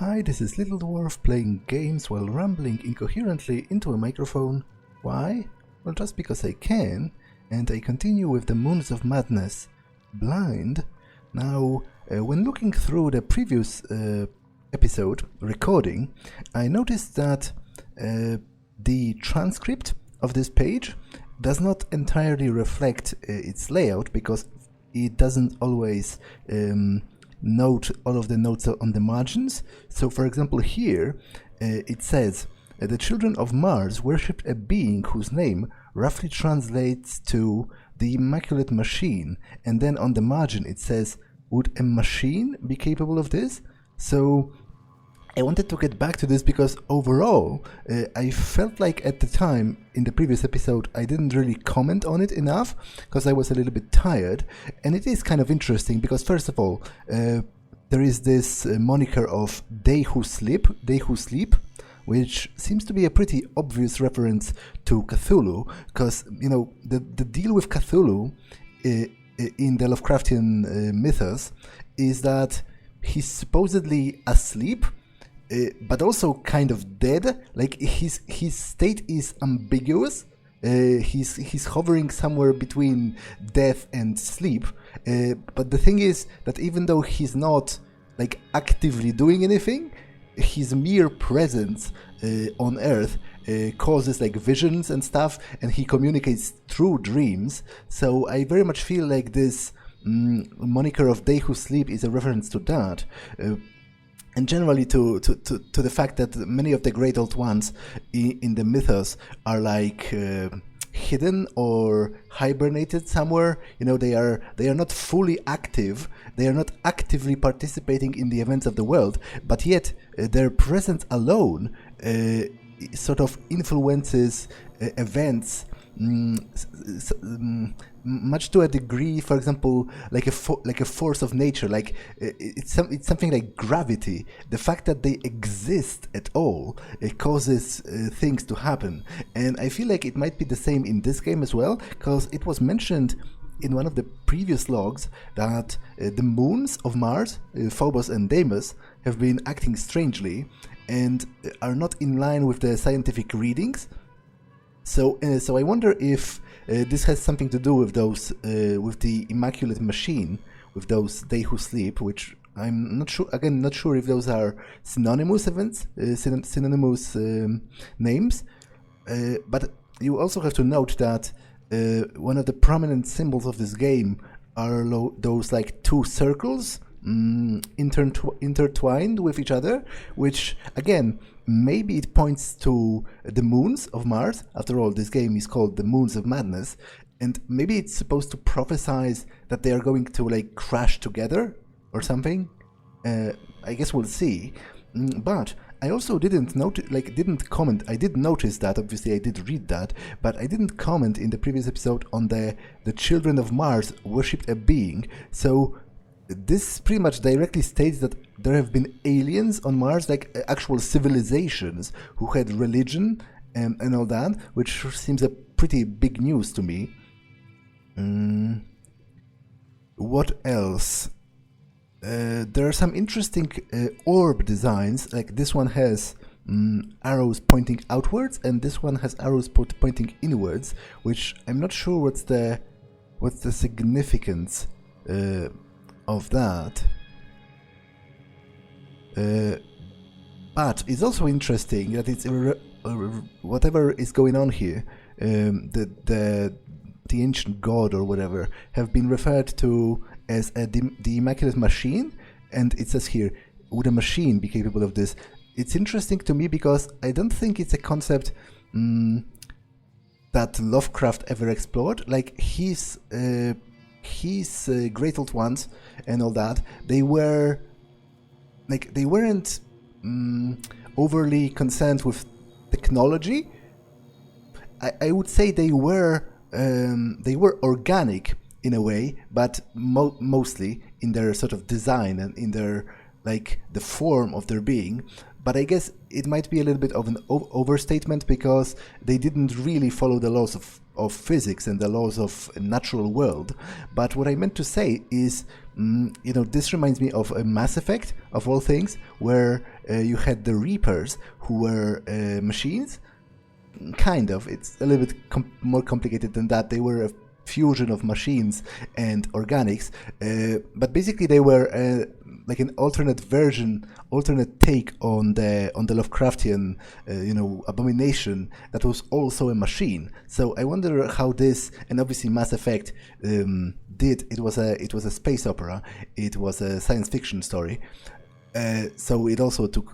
Hi, this is Little Dwarf playing games while rambling incoherently into a microphone. Why? Well, just because I can, and I continue with the Moons of Madness. Blind. Now, when looking through the previous episode recording, I noticed that the transcript of this page does not entirely reflect its layout because it doesn't always note all of the notes on the margins. So for example here it says the children of Mars worshipped a being whose name roughly translates to the Immaculate Machine, and then on the margin it says, would a machine be capable of this? So I wanted to get back to this because overall I felt like at the time in the previous episode I didn't really comment on it enough because I was a little bit tired, and it is kind of interesting because first of all there is this moniker of they who sleep, which seems to be a pretty obvious reference to Cthulhu, because you know the deal with Cthulhu in the Lovecraftian mythos is that he's supposedly asleep, but also kind of dead. Like his state is ambiguous. He's hovering somewhere between death and sleep. But the thing is that even though he's not like actively doing anything, his mere presence on Earth causes like visions and stuff, and he communicates through dreams. So I very much feel like this moniker of they who sleep is a reference to that. And generally to the fact that many of the great old ones in the mythos are like hidden or hibernated somewhere. You know, they are not fully active. They are not actively participating in the events of the world, but yet their presence alone sort of influences events much to a degree. For example, like a force of nature, like it's something like gravity. The fact that they exist at all, it causes things to happen, and I feel like it might be the same in this game as well, because it was mentioned in one of the previous logs that the moons of Mars, Phobos and Deimos, have been acting strangely and are not in line with the scientific readings. So I wonder if this has something to do with those, with the Immaculate Machine, with those they who sleep, which I'm not sure. Again, not sure if those are synonymous events, synonymous names. But you also have to note that one of the prominent symbols of this game are those like two circles intertwined with each other, which again, maybe it points to the moons of Mars. After all, this game is called the Moons of Madness, and maybe it's supposed to prophesize that they are going to like crash together or something. I guess we'll see. But I also didn't comment. I did notice that, obviously I did read that, but I didn't comment in the previous episode on the children of Mars worshipped a being. So this pretty much directly states that there have been aliens on Mars, like actual civilizations who had religion and all that, which seems a pretty big news to me. What else? There are some interesting orb designs, like this one has arrows pointing outwards, and this one has arrows pointing inwards, which I'm not sure what's the significance of that. But it's also interesting that it's whatever is going on here, the ancient god or whatever have been referred to as the Immaculate Machine, and it says here, would a machine be capable of this? It's interesting to me because I don't think it's a concept that Lovecraft ever explored. Like his great old ones and all that, they weren't overly concerned with technology. I would say they were organic in a way, but mostly in their sort of design and in their like the form of their being. But I guess it might be a little bit of an overstatement, because they didn't really follow the laws of physics and the laws of a natural world. But what I meant to say is, you know, this reminds me of a Mass Effect, of all things, where you had the Reapers, who were machines. Kind of. It's a little bit more complicated than that. They were a fusion of machines and organics, but basically they were like an alternate take on the Lovecraftian, you know, abomination that was also a machine. So I wonder how this, and obviously Mass Effect did. It was a space opera. It was a science fiction story. So it also took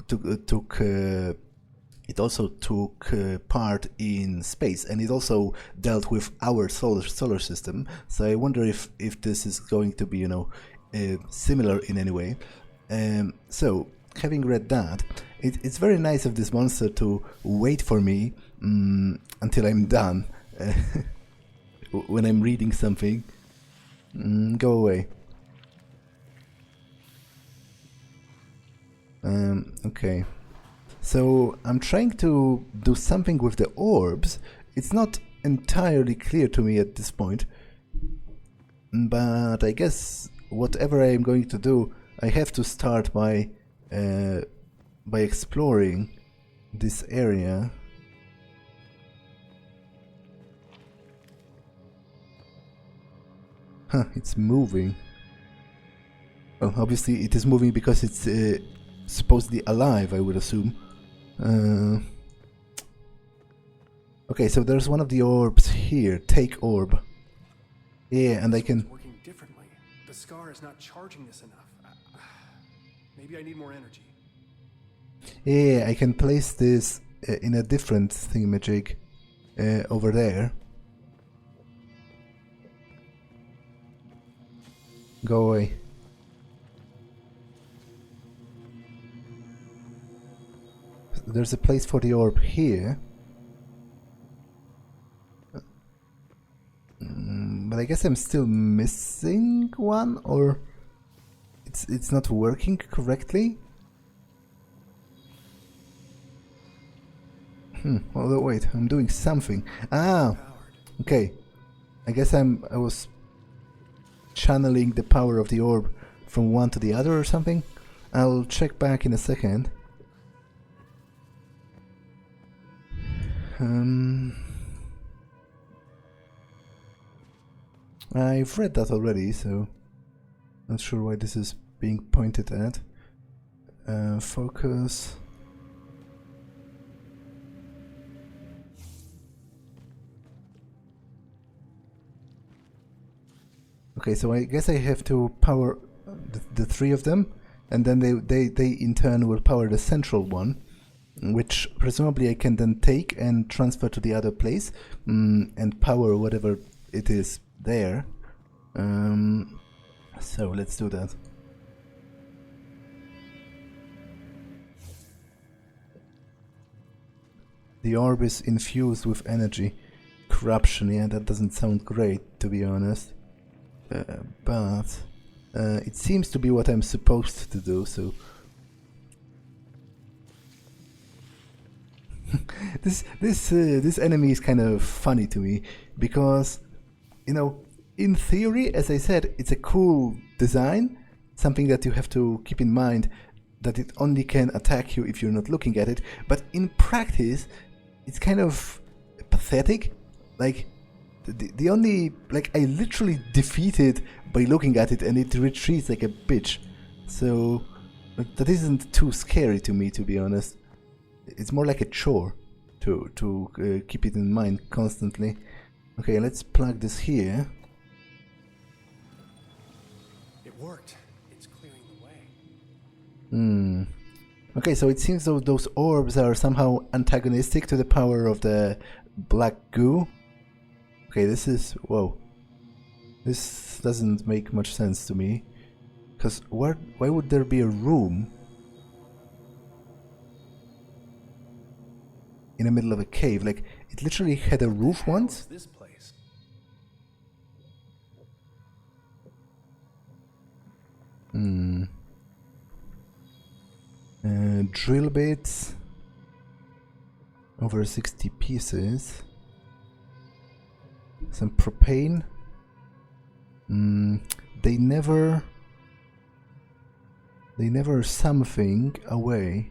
part in space, and it also dealt with our solar system. So I wonder if this is going to be, you know, similar in any way. So having read that, it's very nice of this monster to wait for me until I'm done when I'm reading something. Go away. Okay. So I'm trying to do something with the orbs. It's not entirely clear to me at this point, but I guess whatever I'm going to do, I have to start by exploring this area. Huh, it's moving. Well, obviously it is moving because it's supposedly alive, I would assume. Okay, so there's one of the orbs here. Take orb. Yeah, and I can... working differently. The scar is not charging this enough. Maybe I need more energy. Yeah, I can place this in a different thingamajig over there. Go away. There's a place for the orb here. But I guess I'm still missing one, or it's not working correctly. Although wait, I'm doing something. Ah, okay. I guess I was channeling the power of the orb from one to the other or something. I'll check back in a second. I've read that already, so not sure why this is being pointed at. Focus. Okay, so I guess I have to power the three of them, and then they in turn will power the central one, which presumably I can then take and transfer to the other place and power whatever it is there. So let's do that. The orb is infused with energy. Corruption, yeah, that doesn't sound great, to be honest. But it seems to be what I'm supposed to do, so... this enemy is kind of funny to me, because, you know, in theory, as I said, it's a cool design, something that you have to keep in mind, that it only can attack you if you're not looking at it, but in practice, it's kind of pathetic. Like, the only, like, I literally defeat it by looking at it, and it retreats like a bitch. So that isn't too scary to me, to be honest. It's more like a chore to keep it in mind constantly. Okay, let's plug this here. It worked. It's clearing the way. Okay, so it seems though those orbs are somehow antagonistic to the power of the black goo. Okay, this is... whoa. This doesn't make much sense to me. Because why would there be a room in the middle of a cave? Like, it literally had a roof once? This place. Drill bits. Over 60 pieces. Some propane. They never something away.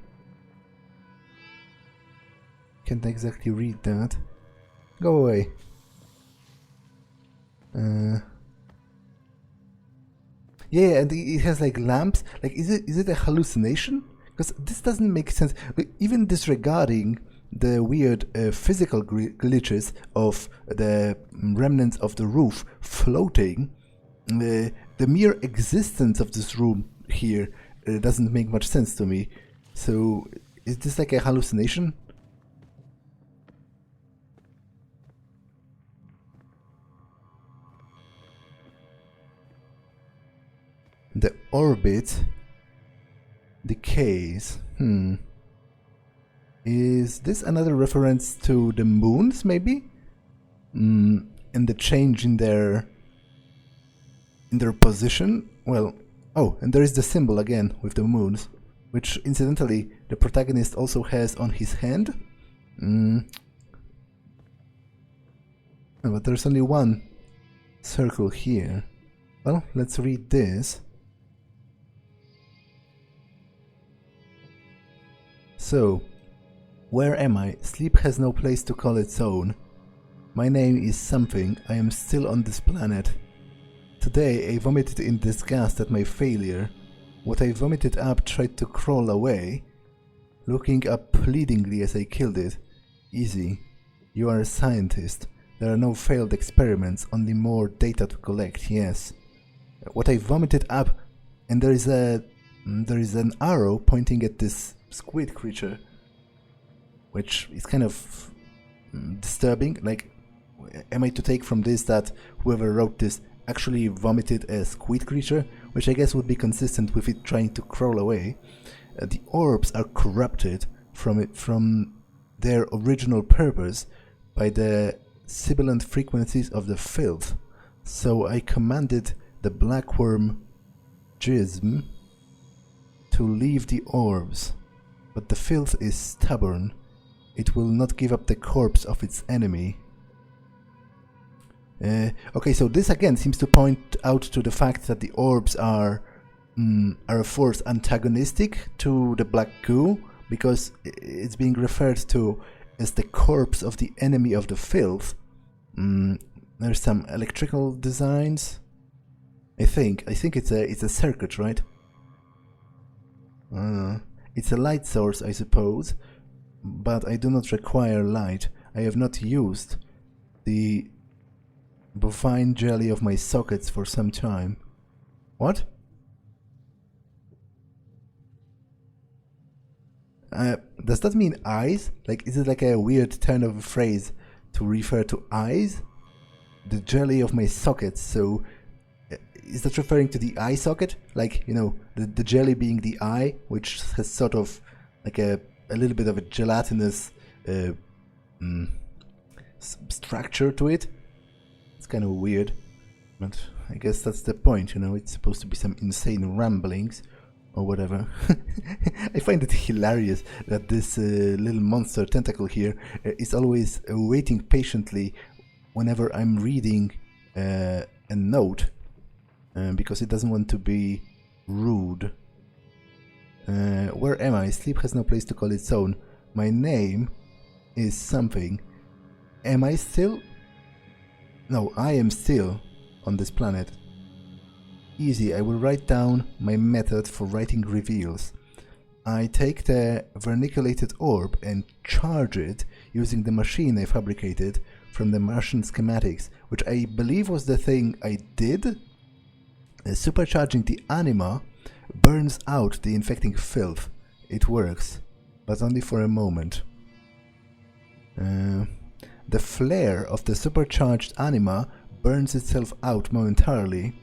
Can't exactly read that. Go away. Yeah, and it has like lamps. Like, is it a hallucination? Because this doesn't make sense. Even disregarding the weird physical glitches of the remnants of the roof floating, the mere existence of this room here doesn't make much sense to me. So, is this like a hallucination? The orbit decays. Is this another reference to the moons, maybe? And the change in their position? Well, oh, and there is the symbol again with the moons, which incidentally the protagonist also has on his hand. But there's only one circle here. Well, let's read this. So, where am I? Sleep has no place to call its own. My name is something. I am still on this planet. Today I vomited in disgust at my failure. What I vomited up tried to crawl away, looking up pleadingly as I killed it. Easy. You are a scientist. There are no failed experiments, only more data to collect, yes. What I vomited up, and there is an arrow pointing at this squid creature, which is kind of disturbing. Like, am I to take from this that whoever wrote this actually vomited a squid creature, which I guess would be consistent with it trying to crawl away? The orbs are corrupted from their original purpose by the sibilant frequencies of the filth. So I commanded the blackworm Jism to leave the orbs. But the filth is stubborn. It will not give up the corpse of its enemy. Okay, so this again seems to point out to the fact that the orbs are a force antagonistic to the black goo, because it's being referred to as the corpse of the enemy of the filth. There's some electrical designs. I think it's a circuit, right? It's a light source, I suppose, but I do not require light. I have not used the bovine jelly of my sockets for some time. What? Does that mean eyes? Like, is it like a weird turn of a phrase to refer to eyes? The jelly of my sockets, so is that referring to the eye socket? Like, you know, the jelly being the eye, which has sort of like a little bit of a gelatinous structure to it. It's kind of weird, but I guess that's the point, you know, it's supposed to be some insane ramblings or whatever. I find it hilarious that this little monster tentacle here is always waiting patiently whenever I'm reading a note, because it doesn't want to be rude. Where am I? Sleep has no place to call its own. My name is something. Am I still? No, I am still on this planet. Easy, I will write down my method for writing reveals. I take the verniculated orb and charge it using the machine I fabricated from the Martian schematics, which I believe was the thing I did. Supercharging the anima burns out the infecting filth. It works, but only for a moment. The flare of the supercharged anima burns itself out momentarily,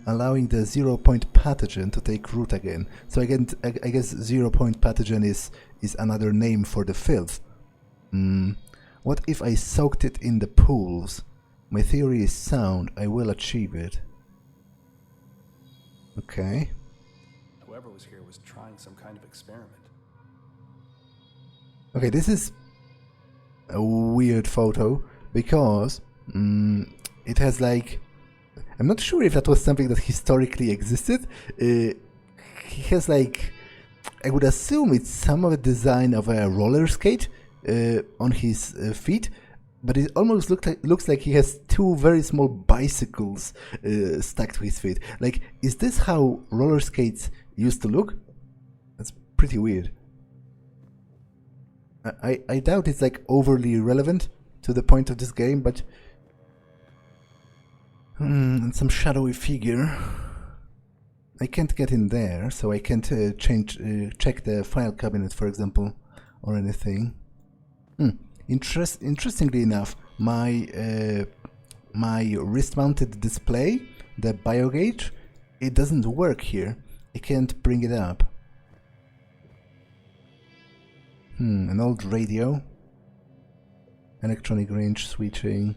allowing the 0-point pathogen to take root again. So again, I guess 0-point pathogen is another name for the filth. What if I soaked it in the pools? My theory is sound. I will achieve it. Okay. Whoever was here was trying some kind of experiment. Okay, this is a weird photo because it has like... I'm not sure if that was something that historically existed. He has like... I would assume it's some of a design of a roller skate on his feet, but it almost looks like he has two very small bicycles stuck to his feet. Like, is this how roller skates used to look? That's pretty weird. I doubt it's like overly relevant to the point of this game, but and some shadowy figure. I can't get in there, so I can't check the file cabinet, for example, or anything. Interestingly enough, my wrist-mounted display, the biogauge, it doesn't work here. I can't bring it up. An old radio. Electronic range switching.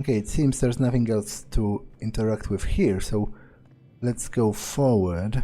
Okay, it seems there's nothing else to interact with here, so let's go forward.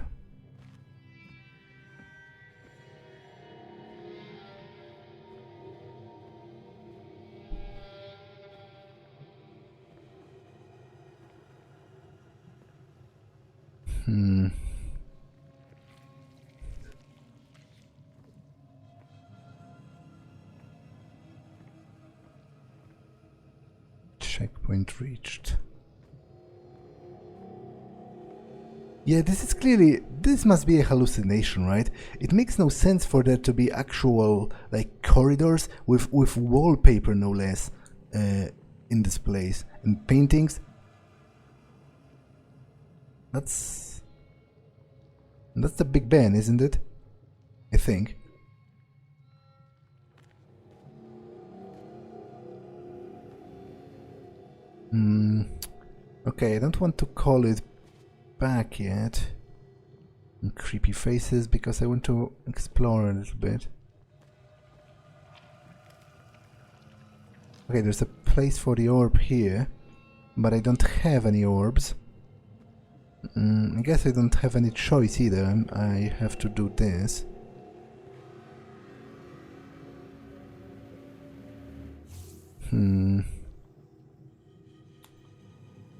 Checkpoint reached. Yeah, this must be a hallucination, right? It makes no sense for there to be actual, like, corridors with wallpaper, no less, in this place. And paintings. That's the Big Ben, isn't it? I think. Okay, I don't want to call it back yet. And creepy faces, because I want to explore a little bit. Okay, there's a place for the orb here, but I don't have any orbs. I guess I don't have any choice either. I have to do this.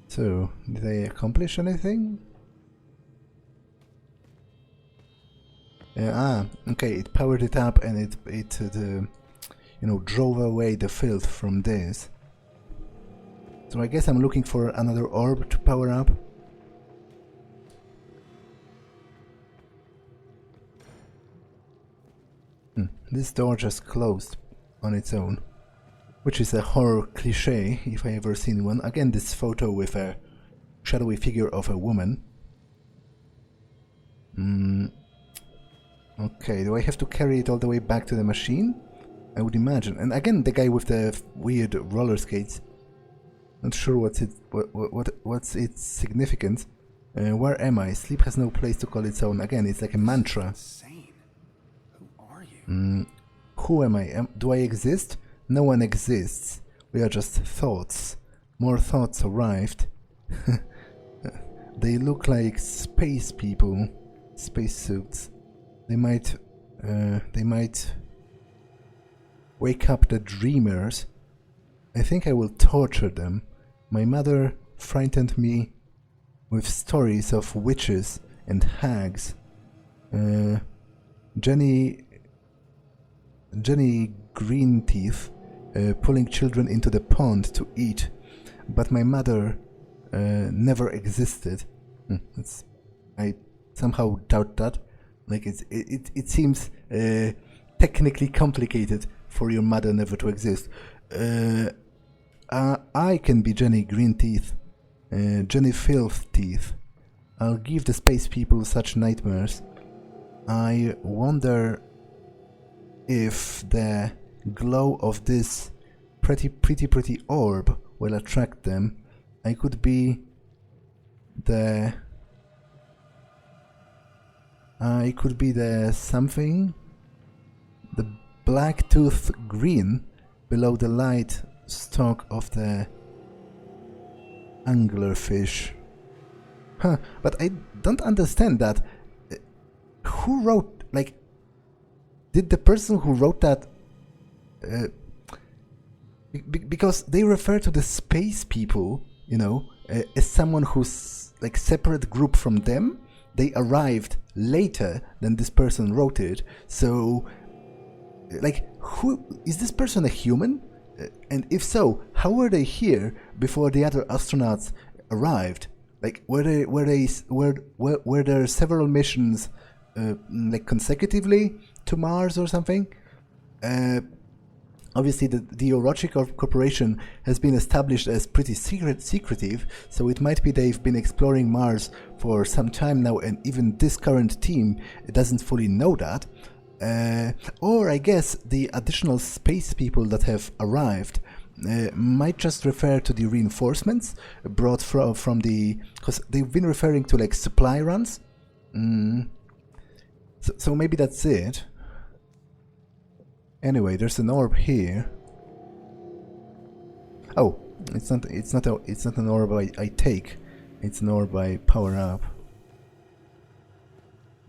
So, did I accomplish anything? Okay, it powered it up and it drove away the filth from this. So I guess I'm looking for another orb to power up. This door just closed on its own, which is a horror cliché if I ever seen one. Again, this photo with a shadowy figure of a woman. Okay, do I have to carry it all the way back to the machine? I would imagine. And again, the guy with the weird roller skates. Not sure what's its significance. Where am I? Sleep has no place to call its own. Again, it's like a mantra. Who am I? Do I exist? No one exists. We are just thoughts. More thoughts arrived. They look like space people. Space suits. They might wake up the dreamers. I think I will torture them. My mother frightened me with stories of witches and hags. Jenny Greenteeth pulling children into the pond to eat, but my mother never existed. I somehow doubt that. Like it seems technically complicated for your mother never to exist. I can be Jenny Greenteeth, Jenny Filth-Teeth. I'll give the space people such nightmares. I wonder if the glow of this pretty orb will attract them. I could be the something, the black tooth green below the light stalk of the anglerfish. But I don't understand that. Who wrote, like, did the person who wrote that... because they refer to the space people, you know, as someone who's like separate group from them. They arrived later than this person wrote it. So, like, who is this person? A human? And if so, how were they here before the other astronauts arrived? Like, were there several missions, like consecutively to Mars or something? Obviously, the Orochi Corporation has been established as pretty secretive, so it might be they've been exploring Mars for some time now, and even this current team doesn't fully know that. Or I guess the additional space people that have arrived might just refer to the reinforcements brought from the... because they've been referring to like supply runs. So maybe that's it. Anyway, there's an orb here. Oh, it's not an orb I take. It's an orb I power up.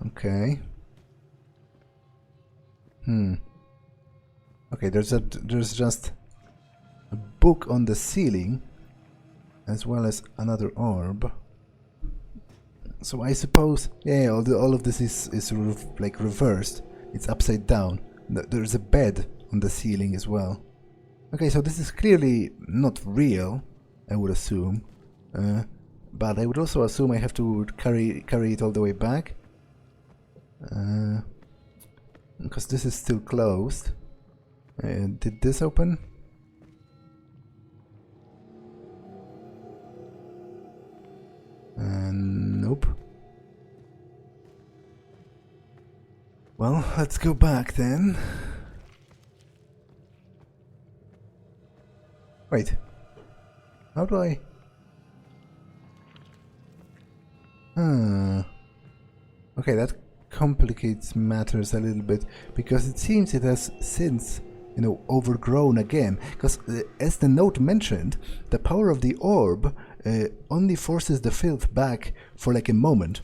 Okay. Okay, there's just a book on the ceiling, as well as another orb. So I suppose, yeah, all of this is like reversed. It's upside down. There's a bed on the ceiling as well. Okay, so this is clearly not real, I would assume. But I would also assume I have to carry it all the way back. Because this is still closed. Did this open? Nope. Well, let's go back then. Wait. How do I... Okay, that complicates matters a little bit, because it seems it has since, you know, overgrown again. Because as the note mentioned, the power of the orb only forces the filth back for like a moment.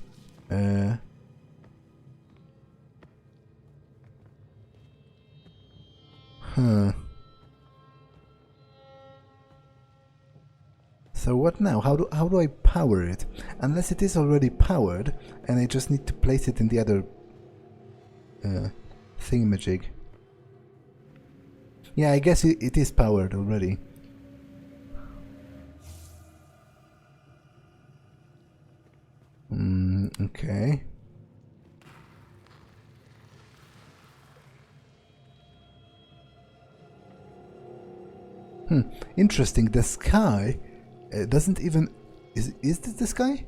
So what now? How do I power it? Unless it is already powered, and I just need to place it in the other thingamajig. Yeah, I guess it is powered already. Okay. Interesting. The sky doesn't even... Is this the sky?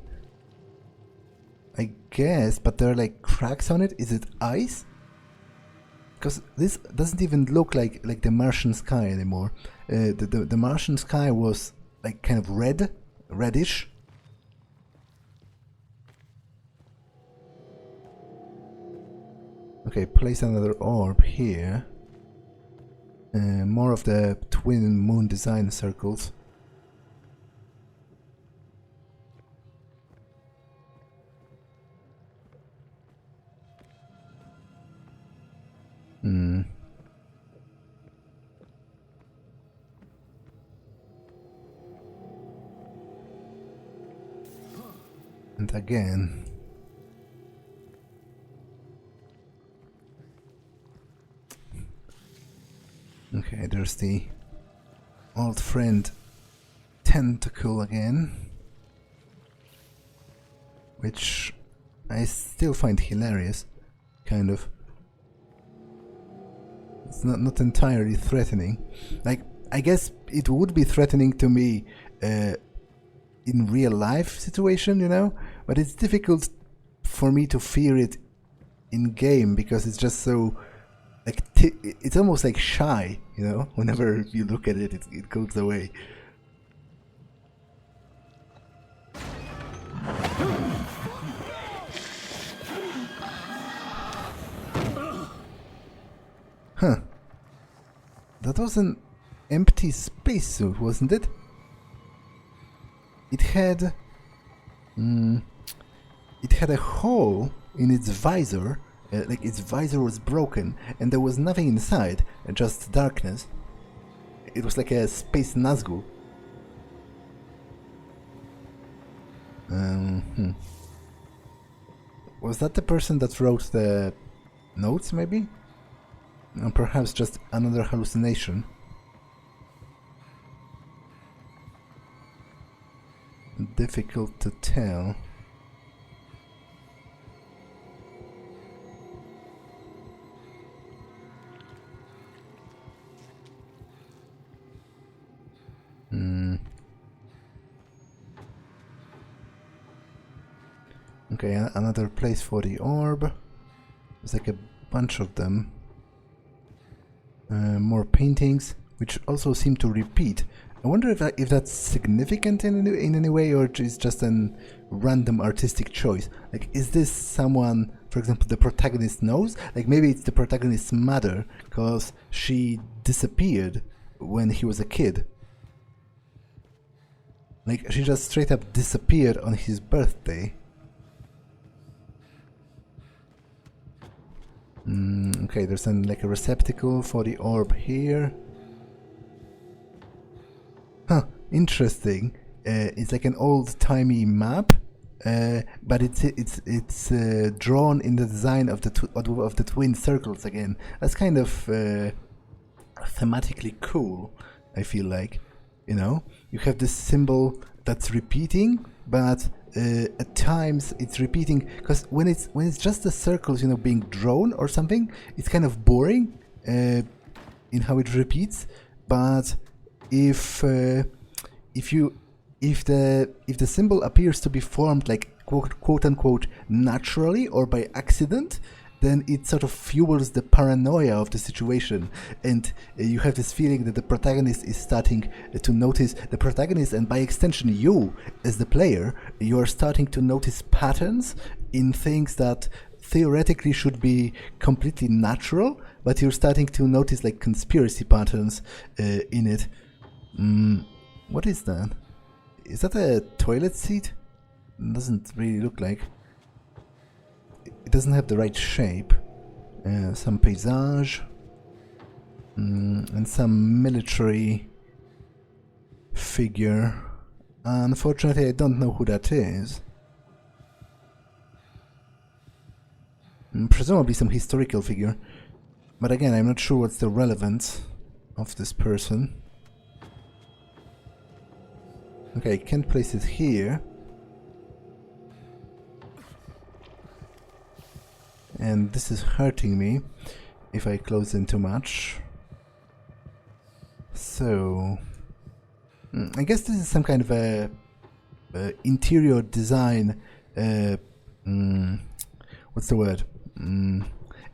I guess, but there are like cracks on it. Is it ice? Because this doesn't even look like the Martian sky anymore. The Martian sky was like kind of reddish. Okay, place another orb here. More of the twin moon design circles. And again. Okay, there's the old friend tentacle again, which I still find hilarious, kind of. It's not entirely threatening. Like, I guess it would be threatening to me in real life situation, you know, but it's difficult for me to fear it in game because it's just so like it's almost like shy, you know. Whenever you look at it, it goes away. Huh. That was an empty spacesuit, wasn't it? It had a hole in its visor like its visor was broken and there was nothing inside, just darkness. It was like a space Nazgul. Was that the person that wrote the notes, maybe? Or perhaps just another hallucination? Difficult to tell. Okay, another place for the orb. There's like a bunch of them. More paintings, which also seem to repeat. I wonder if that's significant in any way, or is just a random artistic choice. Like, is this someone, for example, the protagonist knows? Like, maybe it's the protagonist's mother, because she disappeared when he was a kid. Like, she just straight up disappeared on his birthday. Okay, there's like a receptacle for the orb here. Huh, interesting. It's like an old-timey map, but it's drawn in the design of the twin circles again. That's kind of thematically cool, I feel like. You know, you have this symbol that's repeating, but at times it's repeating, because when it's just the circles, you know, being drawn or something, it's kind of boring in how it repeats. But if the symbol appears to be formed like quote unquote naturally or by accident, then it sort of fuels the paranoia of the situation, and you have this feeling that the protagonist is starting to notice, the protagonist, and by extension you as the player, you are starting to notice patterns in things that theoretically should be completely natural, but you're starting to notice like conspiracy patterns in it. What is that? Is that a toilet seat? Doesn't really look like. It doesn't have the right shape. Some paysage and some military figure. Unfortunately, I don't know who that is. Presumably some historical figure, but again, I'm not sure what's the relevance of this person. Okay, I can't place it here. And this is hurting me if I close in too much. So I guess this is some kind of a interior design. What's the word?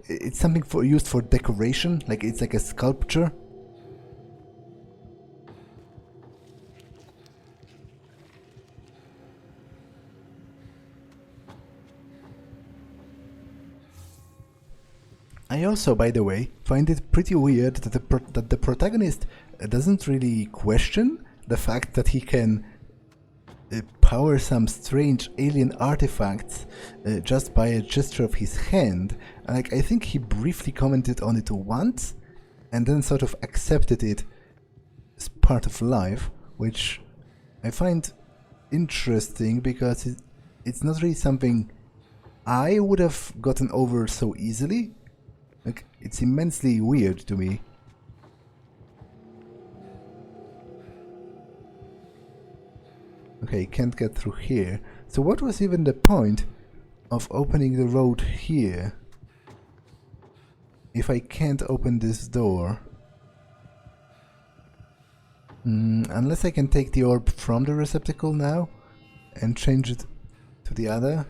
It's something used for decoration, like it's like a sculpture. I also, by the way, find it pretty weird that the protagonist doesn't really question the fact that he can power some strange alien artifacts just by a gesture of his hand. Like, I think he briefly commented on it once and then sort of accepted it as part of life, which I find interesting because it's not really something I would have gotten over so easily. Like, it's immensely weird to me. Okay, can't get through here. So what was even the point of opening the road here if I can't open this door? Unless I can take the orb from the receptacle now and change it to the other.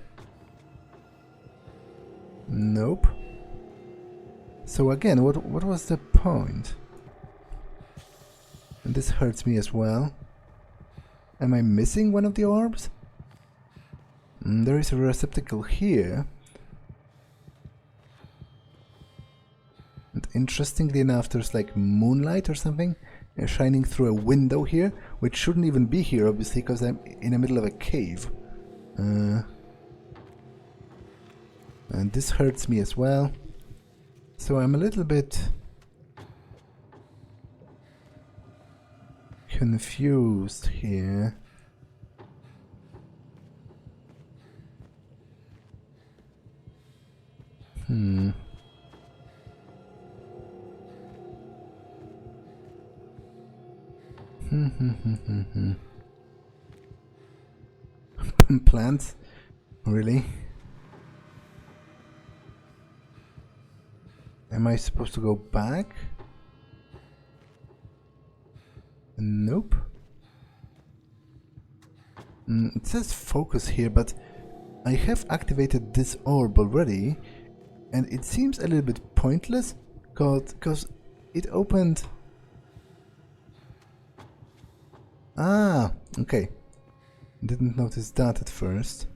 Nope. So again, what was the point? And this hurts me as well. Am I missing one of the orbs? There is a receptacle here. And interestingly enough, there's like moonlight or something shining through a window here, which shouldn't even be here, obviously, because I'm in the middle of a cave. And this hurts me as well. So I'm a little bit confused here. Plants? Really? Am I supposed to go back? Nope. It says focus here, but I have activated this orb already, and it seems a little bit pointless, because it opened... Ah, okay. Didn't notice that at first.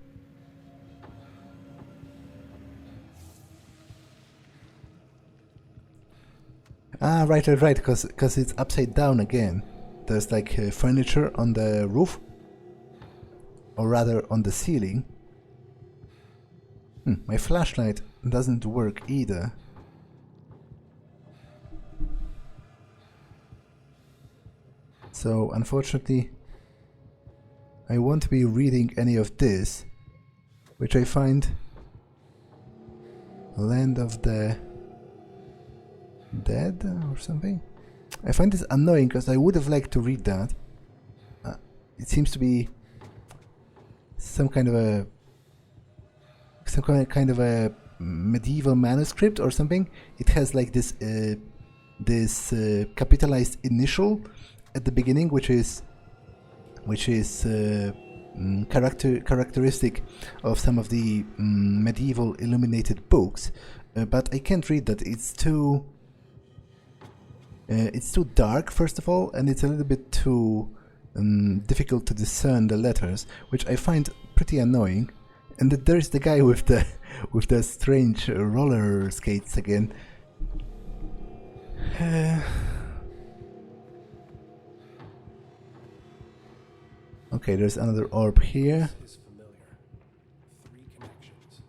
Ah, right, because it's upside down again. There's like furniture on the roof, or rather on the ceiling. My flashlight doesn't work either. So, unfortunately, I won't be reading any of this, which I find Land of the Dead or something. I find this annoying because I would have liked to read that. It seems to be some kind of a medieval manuscript or something. It has like this capitalized initial at the beginning, which is characteristic of some of the medieval illuminated books, but I can't read that. It's too dark, first of all, and it's a little bit too difficult to discern the letters, which I find pretty annoying. And there's the guy with the strange roller skates again. Okay, there's another orb here. This is familiar. 3 connections.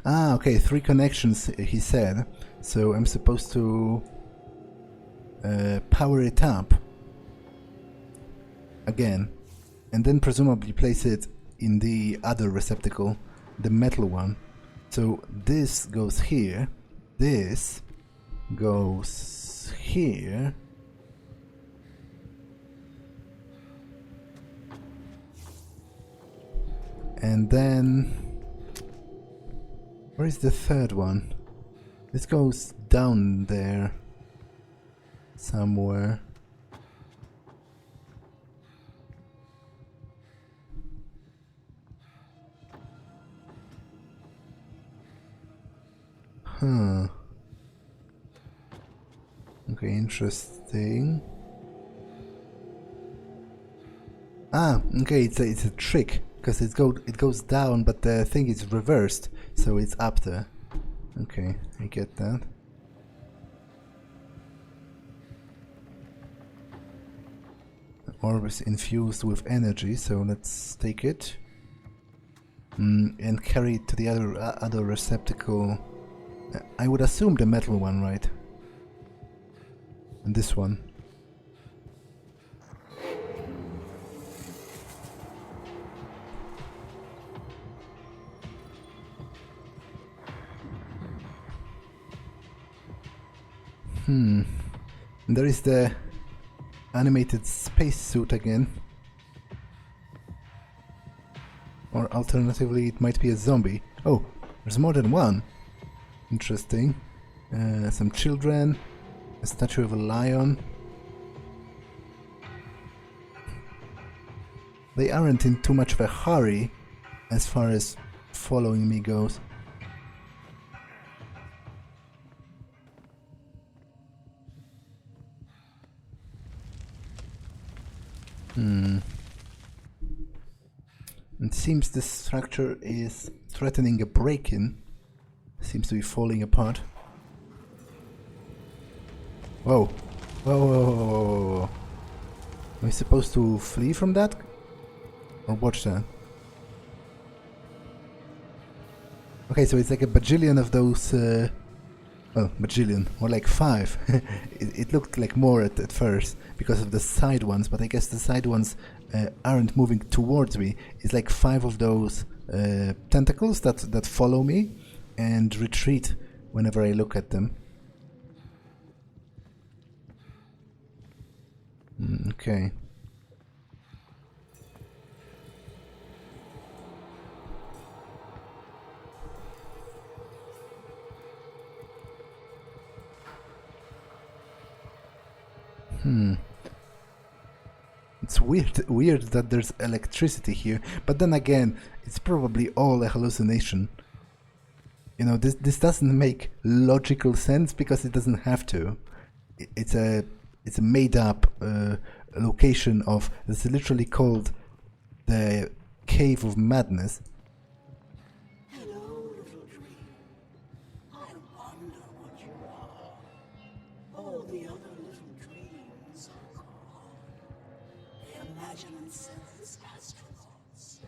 Ah, okay, 3 connections, he said. So I'm supposed to power it up again, and then presumably place it in the other receptacle, the metal one. So this goes here, this goes here, and then where is the third one? This goes down there somewhere. Huh. Okay, interesting. Ah, okay, it's a trick, because it goes down, but the thing is reversed, so it's up there. Okay, I get that. The orb is infused with energy, so let's take it and carry it to the other receptacle. I would assume the metal one, right? And this one. There is the animated spacesuit again. Or alternatively, it might be a zombie. Oh, there's more than one. Interesting. Some children, a statue of a lion. They aren't in too much of a hurry as far as following me goes. It seems this structure is threatening a break-in. Seems to be falling apart. Whoa. Whoa, whoa, whoa, whoa, whoa. Am I supposed to flee from that? Or watch that? Okay, so it's like a bajillion of those... well, bajillion, or like 5. It looked like more at first because of the side ones, but I guess the side ones aren't moving towards me. It's like 5 of those tentacles that follow me and retreat whenever I look at them. Okay. It's weird that there's electricity here, but then again, it's probably all a hallucination. You know, this doesn't make logical sense because it doesn't have to. It's a made up location of, it's literally called the Cave of Madness. Hello, little dream. I wonder what you are. All the other little dreams are gone. They imagine themselves as astronauts.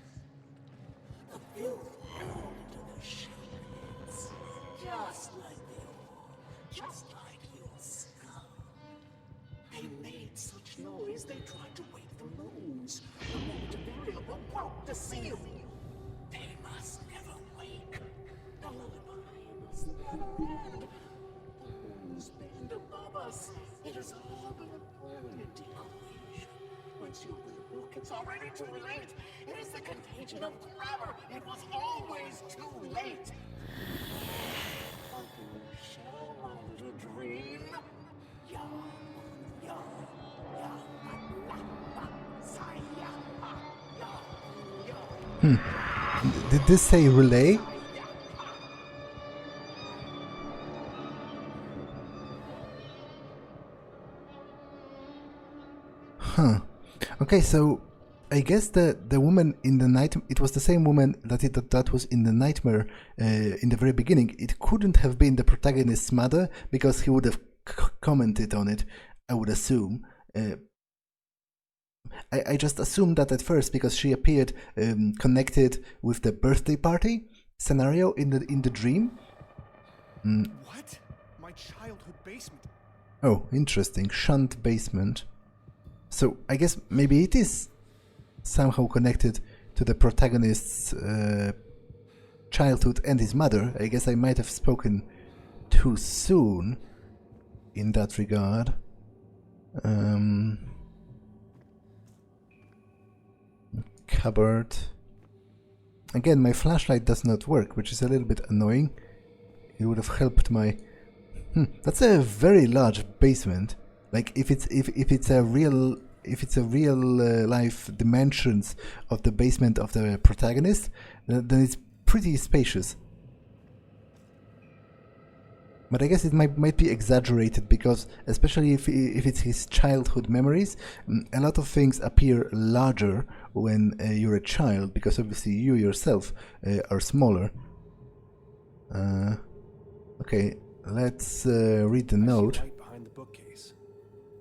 The filth hurled into their shapes, just like the ore, just like your skull. They made such noise they tried to wake the moons. The negative variable broke the seal. They must never wake. The lullaby must never end. The moons bend above us. It has all been a brilliant equation. Once you open the book, it's already too late. It is the contagion of grammar. It was always too late. Open your shell, my little dream. Yum, yum, yum, saya, yum, yum. Did this say relay? Huh. Okay, so I guess the woman in the night, it was the same woman that was in the nightmare in the very beginning. It couldn't have been the protagonist's mother because he would have commented on it, I would assume. I just assumed that at first because she appeared connected with the birthday party scenario in the dream. What? My childhood basement. Oh, interesting. Shunt basement. So I guess maybe it is somehow connected to the protagonist's childhood and his mother. I guess I might have spoken too soon in that regard. Cupboard. Again, my flashlight does not work, which is a little bit annoying. It would have helped my... that's a very large basement. Like if it's a real life dimensions of the basement of the protagonist, then it's pretty spacious. But I guess it might be exaggerated because, especially if it's his childhood memories, a lot of things appear larger when you're a child because obviously you yourself are smaller. Okay, let's read the note. Right behind the bookcase.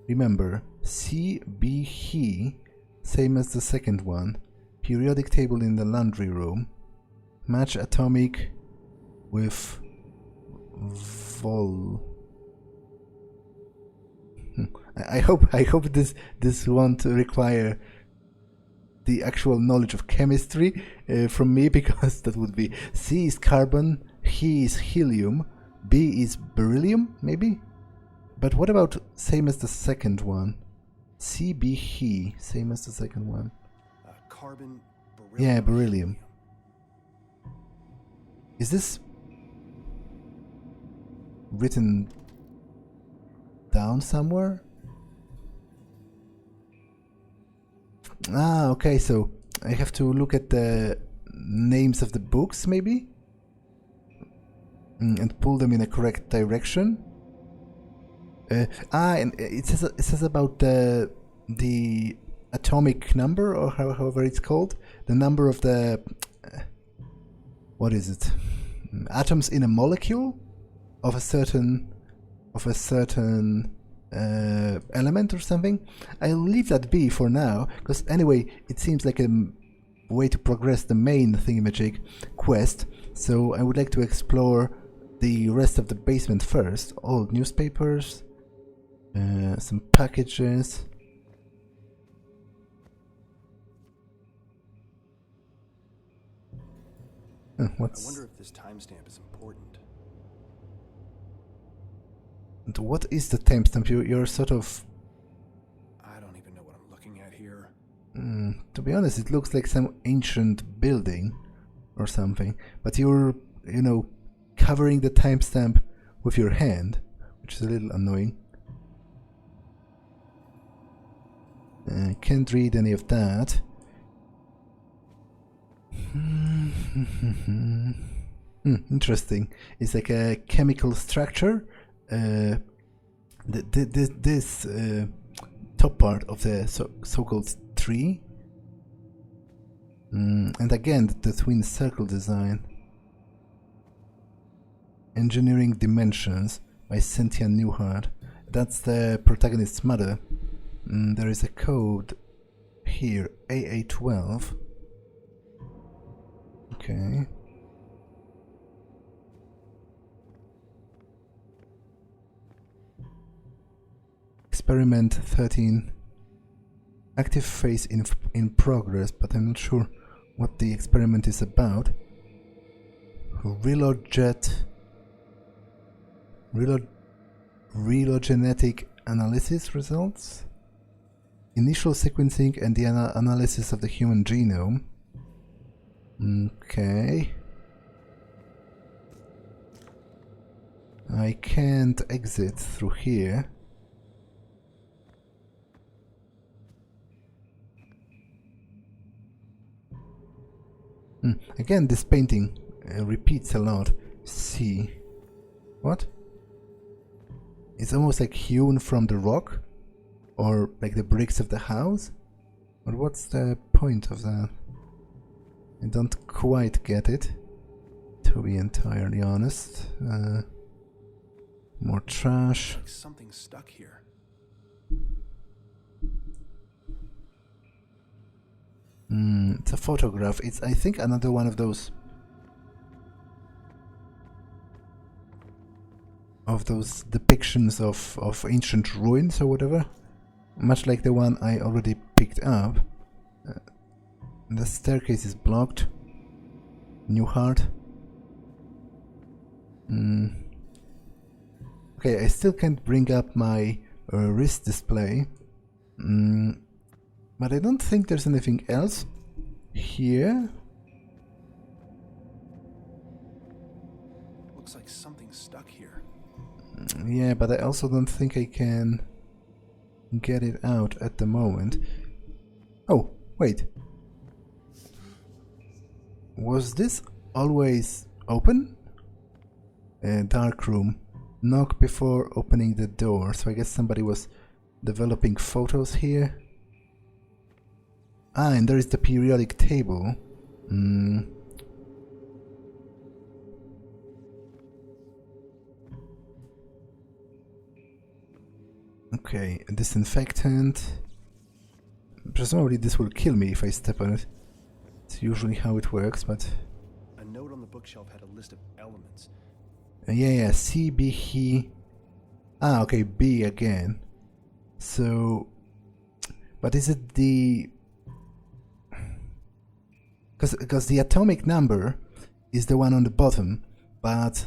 Remember, C, B, he, same as the second one. Periodic table in the laundry room. Match atomic with vol. I hope this won't require the actual knowledge of chemistry from me, because that would be C is carbon, he is helium, B is beryllium, maybe? But what about same as the second one? C, B, he, same as the second one. Carbon, beryllium. Yeah, beryllium. Is this written down somewhere? Ah, okay, so I have to look at the names of the books, maybe? And pull them in a correct direction. And it says about the atomic number, or however it's called, the number of the what is it? Atoms in a molecule of a certain element or something. I'll leave that be for now, because anyway, it seems like a way to progress the main thingamajig quest, so I would like to explore the rest of the basement first. Old newspapers, some packages. What's... I wonder if this timestamp is important. And what is the timestamp? You're sort of... I don't even know what I'm looking at here. To be honest, it looks like some ancient building or something, but you're, you know, covering the timestamp with your hand, which is a little annoying. Can't read any of that. Interesting. It's like a chemical structure. This top part of the so-called tree. And again, the twin circle design. Engineering Dimensions by Shane Newehart. That's the protagonist's mother. There is a code here, AA12. Okay. Experiment 13. Active phase in progress, but I'm not sure what the experiment is about. Relogenetic analysis results. Initial sequencing and the analysis of the human genome. Okay. I can't exit through here. Again, this painting repeats a lot. See. What? It's almost like hewn from the rock? Or like the bricks of the house? But what's the point of that? I don't quite get it, to be entirely honest. More trash. Like something's stuck here. It's a photograph. It's, I think, another one of those depictions of ancient ruins or whatever. Much like the one I already picked up. The staircase is blocked. Newehart. Okay, I still can't bring up my wrist display. But I don't think there's anything else here. Looks like something's stuck here. Yeah, but I also don't think I can get it out at the moment. Oh, wait. Was this always open? Dark room. Knock before opening the door. So I guess somebody was developing photos here. Ah, and there is the periodic table. Okay, a disinfectant. Presumably this will kill me if I step on it. It's usually how it works, but... A note on the bookshelf had a list of elements. Yeah, C, B, he... Ah, okay, B again. So... But is it the... Because the atomic number is the one on the bottom, but...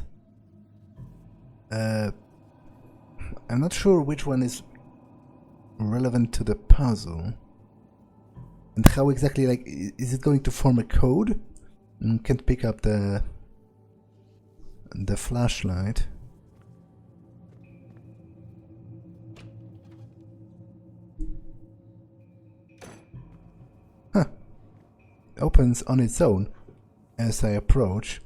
I'm not sure which one is relevant to the puzzle. And how exactly, like, is it going to form a code? Can't pick up the flashlight. Huh. Opens on its own as I approach.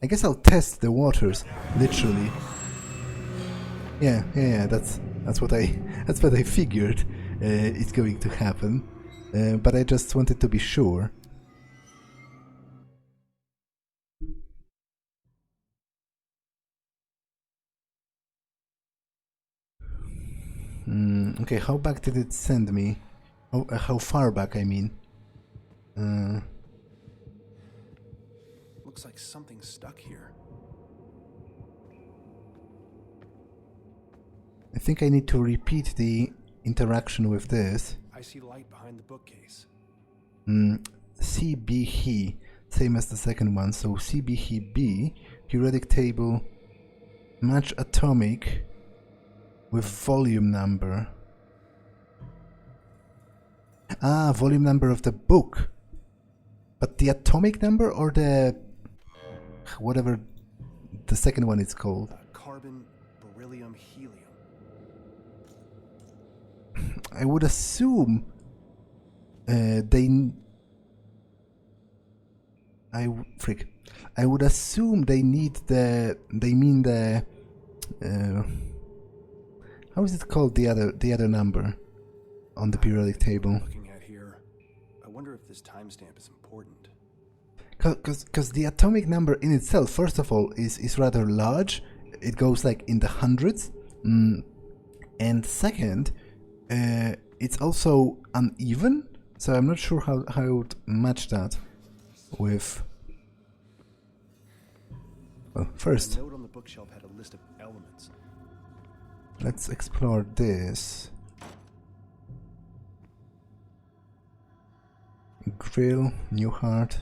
I guess I'll test the waters, literally. Yeah, that's what I figured is going to happen. But I just wanted to be sure. Okay, how back did it send me? How far back, I mean? Looks like something's stuck here. I think I need to repeat the interaction with this. I see light behind the bookcase. CBE, same as the second one. So CBE, periodic table, match atomic with volume number. Ah, volume number of the book. But the atomic number or the... whatever the second one is called. Carbon, beryllium, helium. I would assume I would assume they need the... they mean the... how is it called, the other number on the periodic table? Looking at here, I wonder if this timestamp is important. Because the atomic number in itself, first of all, is rather large. It goes like in the hundreds. And second, it's also uneven. So I'm not sure how I would match that with... Well, first, The note on the bookshelf had a list of elements. let's explore this. Grill, Newehart.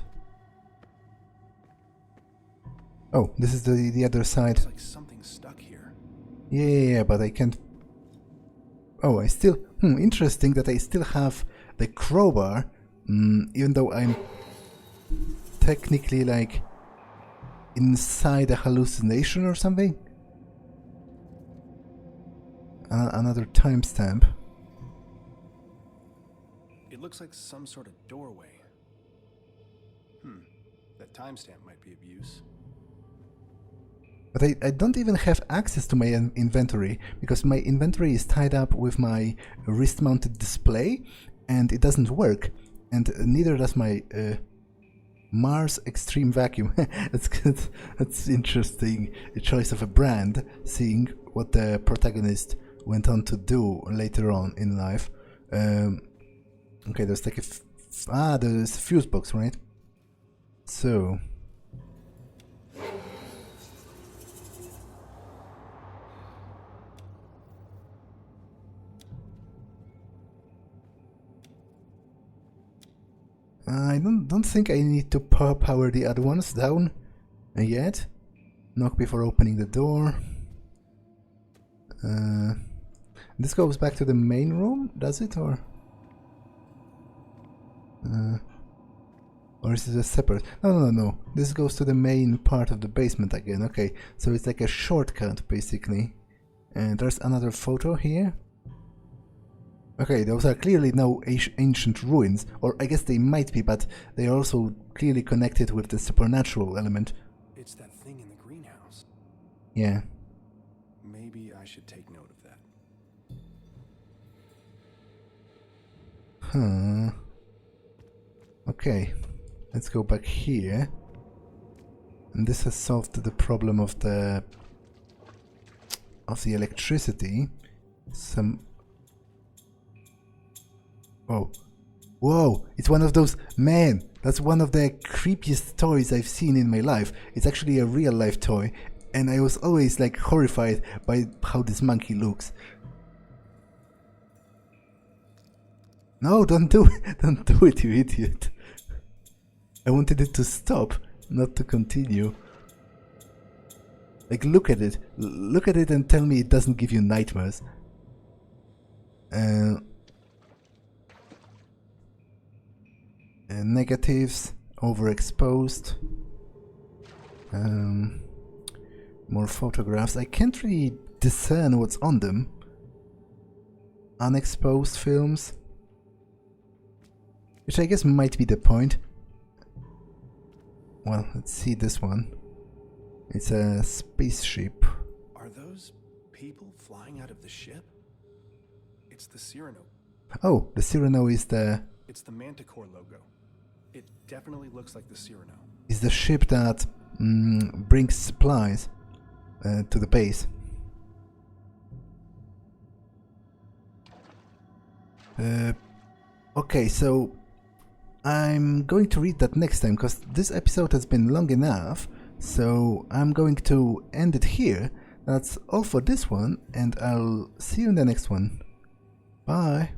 Oh, this is the other side. Looks like something's stuck here. Yeah, but I can't... Oh, I still... interesting that I still have the crowbar, even though I'm technically like inside a hallucination or something. Another timestamp. It looks like some sort of doorway. That timestamp might be of use. But I don't even have access to my inventory, because my inventory is tied up with my wrist-mounted display, and it doesn't work. And neither does my Mars Extreme Vacuum. That's good. That's interesting. A choice of a brand, seeing what the protagonist went on to do later on in life. Okay, there's like there's a fuse box, right? So... I don't think I need to power the other ones down yet. Knock before opening the door. This goes back to the main room, does it, or is it a separate? No. This goes to the main part of the basement again. Okay, so it's like a shortcut basically. And there's another photo here. Okay, those are clearly no ancient ruins, or I guess they might be, but they are also clearly connected with the supernatural element. It's that thing in the greenhouse. Yeah. Maybe I should take note of that. Huh. Okay, let's go back here. And this has solved the problem of the electricity. Whoa, it's one of those... Man, that's one of the creepiest toys I've seen in my life. It's actually a real-life toy, and I was always like horrified by how this monkey looks. No, don't do it. Don't do it, you idiot. I wanted it to stop, not to continue. Like, look at it. Look at it and tell me it doesn't give you nightmares. Negatives, overexposed. More photographs. I can't really discern what's on them. Unexposed films. Which I guess might be the point. Well, let's see this one. It's a spaceship. Are those people flying out of the ship? It's the Cyrano. Oh, the Cyrano is the... It's the Manticore logo. It definitely looks like the Cyrano. Is the ship that brings supplies to the base. Okay, so I'm going to read that next time, because this episode has been long enough, so I'm going to end it here. That's all for this one, and I'll see you in the next one. Bye!